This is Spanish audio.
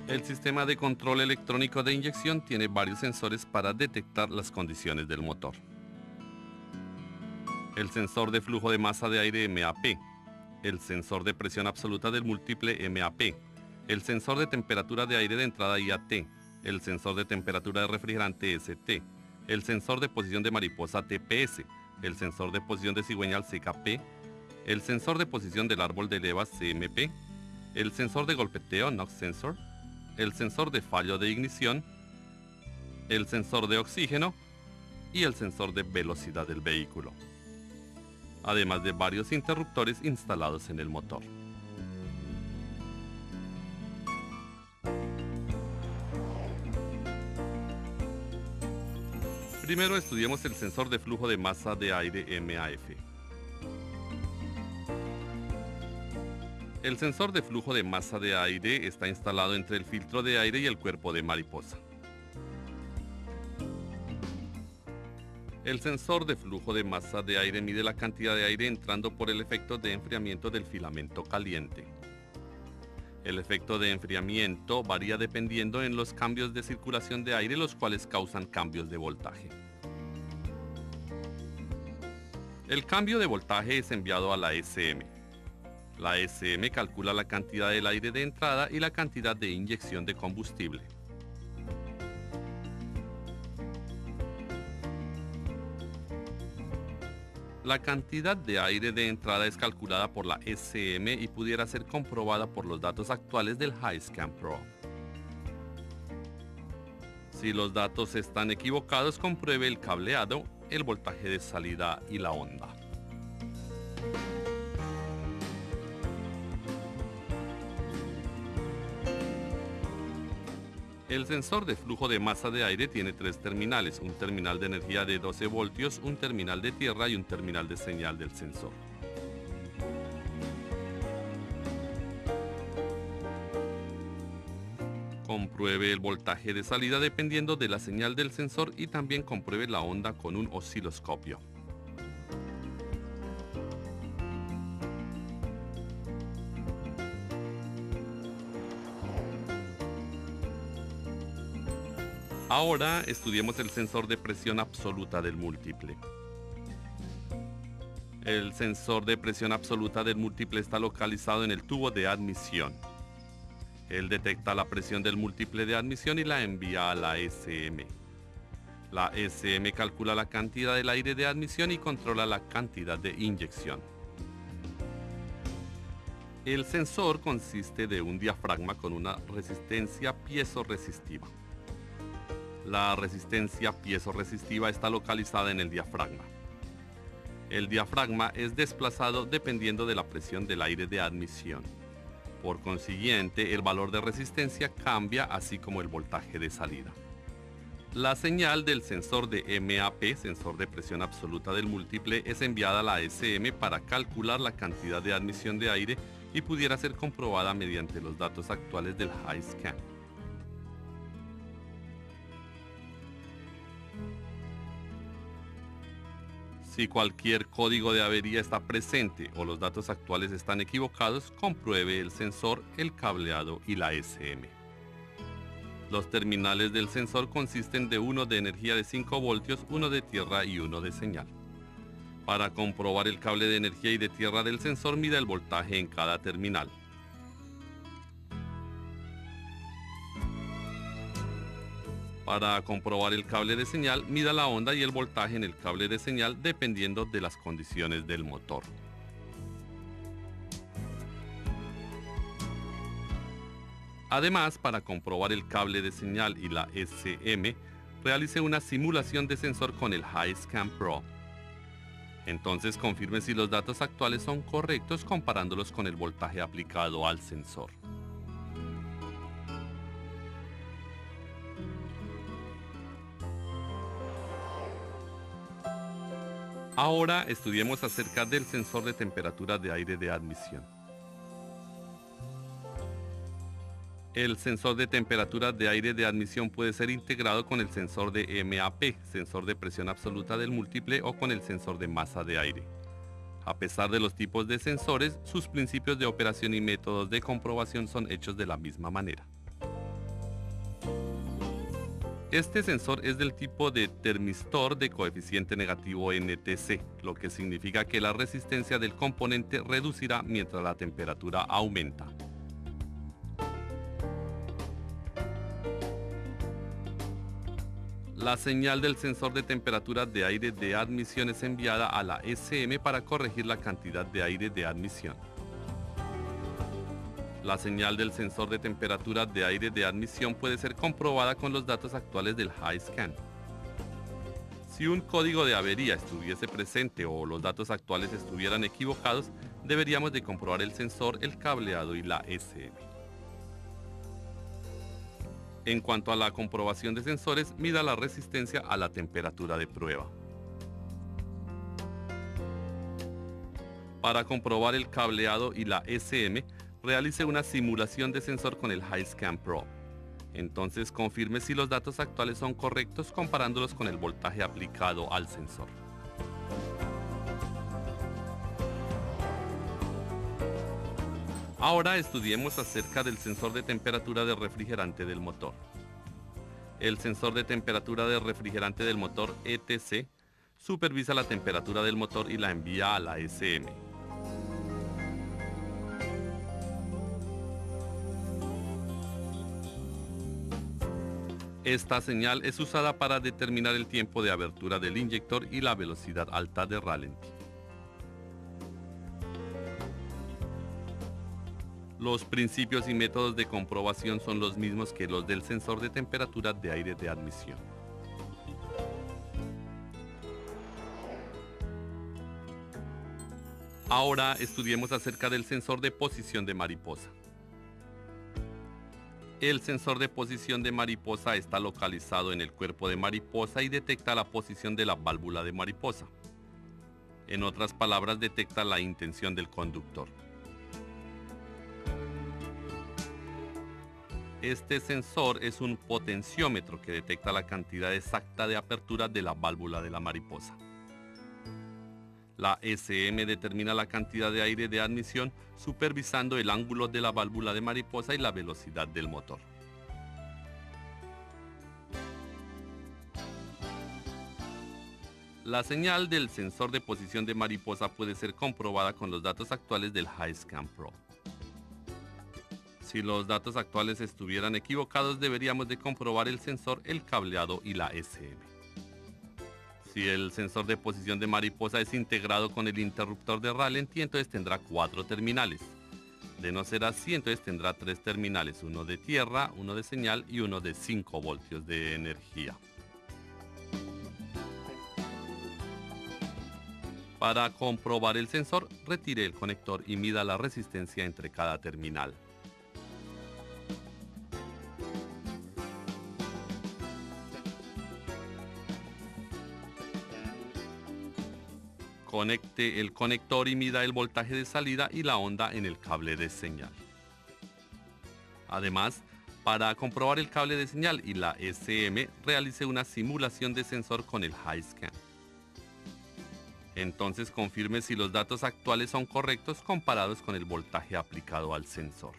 El sistema de control electrónico de inyección tiene varios sensores para detectar las condiciones del motor. El sensor de flujo de masa de aire MAP, el sensor de presión absoluta del múltiple MAP, el sensor de temperatura de aire de entrada IAT, el sensor de temperatura de refrigerante ST, el sensor de posición de mariposa TPS, el sensor de posición de cigüeñal CKP, el sensor de posición del árbol de levas CMP, el sensor de golpeteo Knox Sensor, el sensor de fallo de ignición, el sensor de oxígeno y el sensor de velocidad del vehículo, además de varios interruptores instalados en el motor. Primero estudiemos el sensor de flujo de masa de aire MAF. El sensor de flujo de masa de aire está instalado entre el filtro de aire y el cuerpo de mariposa. El sensor de flujo de masa de aire mide la cantidad de aire entrando por el efecto de enfriamiento del filamento caliente. El efecto de enfriamiento varía dependiendo en los cambios de circulación de aire, los cuales causan cambios de voltaje. El cambio de voltaje es enviado a la SM. La SM calcula la cantidad del aire de entrada y la cantidad de inyección de combustible. La cantidad de aire de entrada es calculada por la SM y pudiera ser comprobada por los datos actuales del HiScan Pro. Si los datos están equivocados, compruebe el cableado, el voltaje de salida y la onda. El sensor de flujo de masa de aire tiene tres terminales, un terminal de energía de 12 voltios, un terminal de tierra y un terminal de señal del sensor. Compruebe el voltaje de salida dependiendo de la señal del sensor y también compruebe la onda con un osciloscopio. Ahora estudiemos el sensor de presión absoluta del múltiple. El sensor de presión absoluta del múltiple está localizado en el tubo de admisión. Él detecta la presión del múltiple de admisión y la envía a la SM. La SM calcula la cantidad del aire de admisión y controla la cantidad de inyección. El sensor consiste de un diafragma con una resistencia piezoresistiva. La resistencia piezoresistiva está localizada en el diafragma. El diafragma es desplazado dependiendo de la presión del aire de admisión. Por consiguiente, el valor de resistencia cambia, así como el voltaje de salida. La señal del sensor de MAP, sensor de presión absoluta del múltiple, es enviada a la SM para calcular la cantidad de admisión de aire y pudiera ser comprobada mediante los datos actuales del HiScan. Si cualquier código de avería está presente o los datos actuales están equivocados, compruebe el sensor, el cableado y la SM. Los terminales del sensor consisten de uno de energía de 5 voltios, uno de tierra y uno de señal. Para comprobar el cable de energía y de tierra del sensor, mida el voltaje en cada terminal. Para comprobar el cable de señal, mida la onda y el voltaje en el cable de señal dependiendo de las condiciones del motor. Además, para comprobar el cable de señal y la SM, realice una simulación de sensor con el HiScan Pro. Entonces confirme si los datos actuales son correctos comparándolos con el voltaje aplicado al sensor. Ahora estudiemos acerca del sensor de temperatura de aire de admisión. El sensor de temperatura de aire de admisión puede ser integrado con el sensor de MAP, sensor de presión absoluta del múltiple, o con el sensor de masa de aire. A pesar de los tipos de sensores, sus principios de operación y métodos de comprobación son hechos de la misma manera. Este sensor es del tipo de termistor de coeficiente negativo NTC, lo que significa que la resistencia del componente reducirá mientras la temperatura aumenta. La señal del sensor de temperatura de aire de admisión es enviada a la SM para corregir la cantidad de aire de admisión. La señal del sensor de temperatura de aire de admisión puede ser comprobada con los datos actuales del HiScan. Si un código de avería estuviese presente o los datos actuales estuvieran equivocados, deberíamos de comprobar el sensor, el cableado y la SM. En cuanto a la comprobación de sensores, mida la resistencia a la temperatura de prueba. Para comprobar el cableado y la SM, realice una simulación de sensor con el HiScan Pro. Entonces confirme si los datos actuales son correctos comparándolos con el voltaje aplicado al sensor. Ahora estudiemos acerca del sensor de temperatura de refrigerante del motor. El sensor de temperatura de refrigerante del motor ETC supervisa la temperatura del motor y la envía a la SM. Esta señal es usada para determinar el tiempo de abertura del inyector y la velocidad alta de ralentí. Los principios y métodos de comprobación son los mismos que los del sensor de temperatura de aire de admisión. Ahora estudiemos acerca del sensor de posición de mariposa. El sensor de posición de mariposa está localizado en el cuerpo de mariposa y detecta la posición de la válvula de mariposa. En otras palabras, detecta la intención del conductor. Este sensor es un potenciómetro que detecta la cantidad exacta de apertura de la válvula de la mariposa. La SM determina la cantidad de aire de admisión supervisando el ángulo de la válvula de mariposa y la velocidad del motor. La señal del sensor de posición de mariposa puede ser comprobada con los datos actuales del HiScan Pro. Si los datos actuales estuvieran equivocados, deberíamos de comprobar el sensor, el cableado y la SM. Si el sensor de posición de mariposa es integrado con el interruptor de ralentí, entonces tendrá 4 terminales. De no ser así, entonces tendrá 3 terminales, uno de tierra, uno de señal y uno de 5 voltios de energía. Para comprobar el sensor, retire el conector y mida la resistencia entre cada terminal. Conecte el conector y mida el voltaje de salida y la onda en el cable de señal. Además, para comprobar el cable de señal y la SM, realice una simulación de sensor con el HiScan. Entonces confirme si los datos actuales son correctos comparados con el voltaje aplicado al sensor.